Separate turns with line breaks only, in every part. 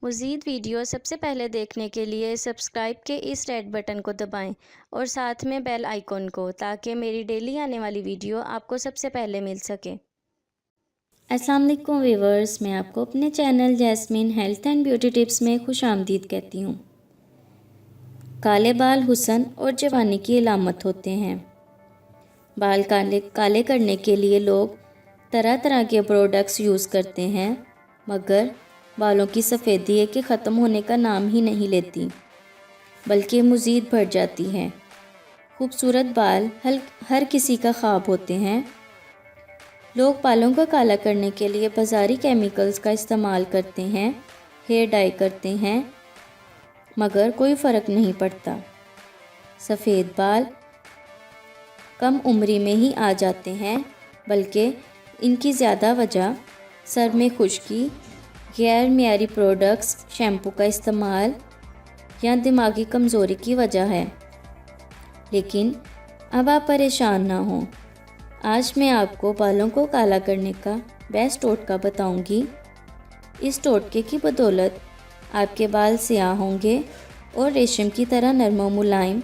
मज़ीद वीडियो सबसे पहले देखने के लिए सब्सक्राइब के इस रेड बटन को दबाएं और साथ में बेल आइकॉन को, ताकि मेरी डेली आने वाली वीडियो आपको सबसे पहले मिल सके।
अस्सलाम वालेकुम व्यूअर्स, मैं आपको अपने channel Jasmine health and beauty tips में खुश आमदीद कहती हूँ। काले बाल हुस्न और जवानी की अलामत होते हैं। बाल काले करने के लिए लोग तरह तरह के प्रोडक्ट्स यूज़ करते हैं, मगर बालों की सफ़ेदी है कि ख़त्म होने का नाम ही नहीं लेती, बल्कि मज़ीद बढ़ जाती है। खूबसूरत बाल हर किसी का ख्वाब होते हैं। लोग बालों को काला करने के लिए बाज़ारी केमिकल्स का इस्तेमाल करते हैं, हेयर डाई करते हैं, मगर कोई फ़र्क नहीं पड़ता। सफ़ेद बाल कम उम्री में ही आ जाते हैं, बल्कि इनकी ज़्यादा वजह सर में खुश्की, गैर मियारी प्रोडक्ट्स, शैम्पू का इस्तेमाल या दिमागी कमज़ोरी की वजह है। लेकिन अब आप परेशान ना हों। आज मैं आपको बालों को काला करने का बेस्ट टोटका बताऊंगी। इस टोटके की बदौलत आपके बाल स्याह होंगे और रेशम की तरह नरम व मुलायम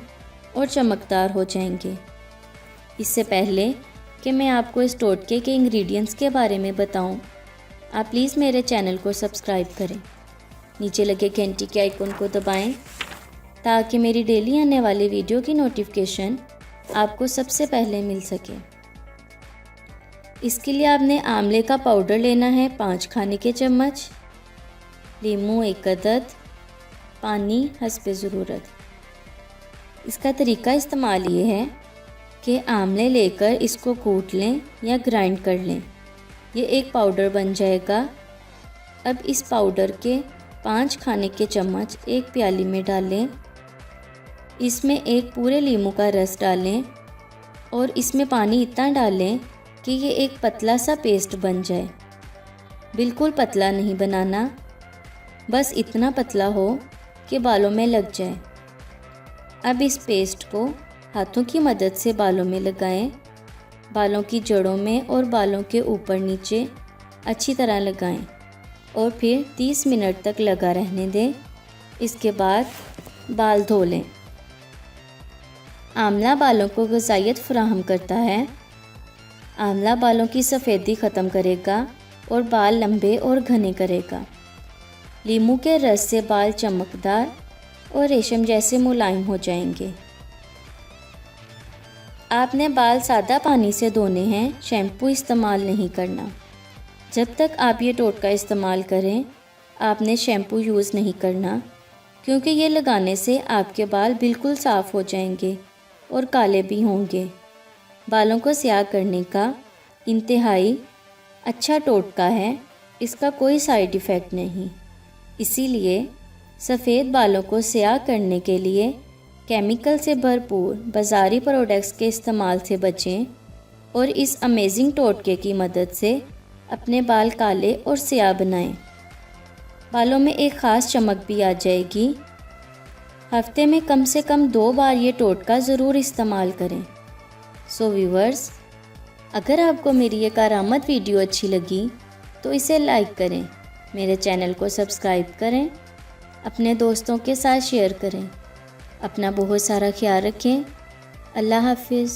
और चमकदार हो जाएंगे। इससे पहले कि मैं आपको इस टोटके के इंग्रेडिएंट्स के बारे में बताऊं, आप प्लीज़ मेरे चैनल को सब्सक्राइब करें। नीचे लगे घंटी के आइकन को दबाएं, ताकि मेरी डेली आने वाली वीडियो की नोटिफिकेशन आपको सबसे पहले मिल सके। इसके लिए आपने आंवले का पाउडर लेना है 5 खाने के चम्मच, लीमू 1 अदद, पानी हस्बे ज़रूरत। इसका तरीका इस्तेमाल ये है कि आंवले लेकर इसको कूट लें या ग्राइंड कर लें। ये एक पाउडर बन जाएगा। अब इस पाउडर के 5 खाने के चम्मच एक प्याली में डालें। इसमें एक पूरे लीमू का रस डालें और इसमें पानी इतना डालें कि ये एक पतला सा पेस्ट बन जाए। बिल्कुल पतला नहीं बनाना, बस इतना पतला हो कि बालों में लग जाए। अब इस पेस्ट को हाथों की मदद से बालों में लगाएं। बालों की जड़ों में और बालों के ऊपर नीचे अच्छी तरह लगाएं और फिर 30 मिनट तक लगा रहने दें। इसके बाद बाल धो लें। आंवला बालों को ग़िज़ाइयत फ़राहम करता है। आंवला बालों की सफ़ेदी ख़त्म करेगा और बाल लंबे और घने करेगा। लीमू के रस से बाल चमकदार और रेशम जैसे मुलायम हो जाएंगे। आपने बाल सादा पानी से धोने हैं, शैम्पू इस्तेमाल नहीं करना। जब तक आप ये टोटका इस्तेमाल करें, आपने शैम्पू यूज़ नहीं करना, क्योंकि ये लगाने से आपके बाल बिल्कुल साफ़ हो जाएंगे और काले भी होंगे। बालों को स्याह करने का इंतहाई अच्छा टोटका है। इसका कोई साइड इफ़ेक्ट नहीं। इसीलिए सफ़ेद बालों को स्याह करने के लिए केमिकल से भरपूर बाज़ारी प्रोडक्ट्स के इस्तेमाल से बचें और इस अमेजिंग टोटके की मदद से अपने बाल काले और स्याह बनाएं। बालों में एक ख़ास चमक भी आ जाएगी। हफ्ते में कम से कम 2 बार ये टोटका ज़रूर इस्तेमाल करें। सो व्यूअर्स, अगर आपको मेरी ये कारआमद वीडियो अच्छी लगी तो इसे लाइक करें, मेरे चैनल को सब्सक्राइब करें, अपने दोस्तों के साथ शेयर करें। अपना बहुत सारा ख्याल रखें। अल्लाह हाफिज़।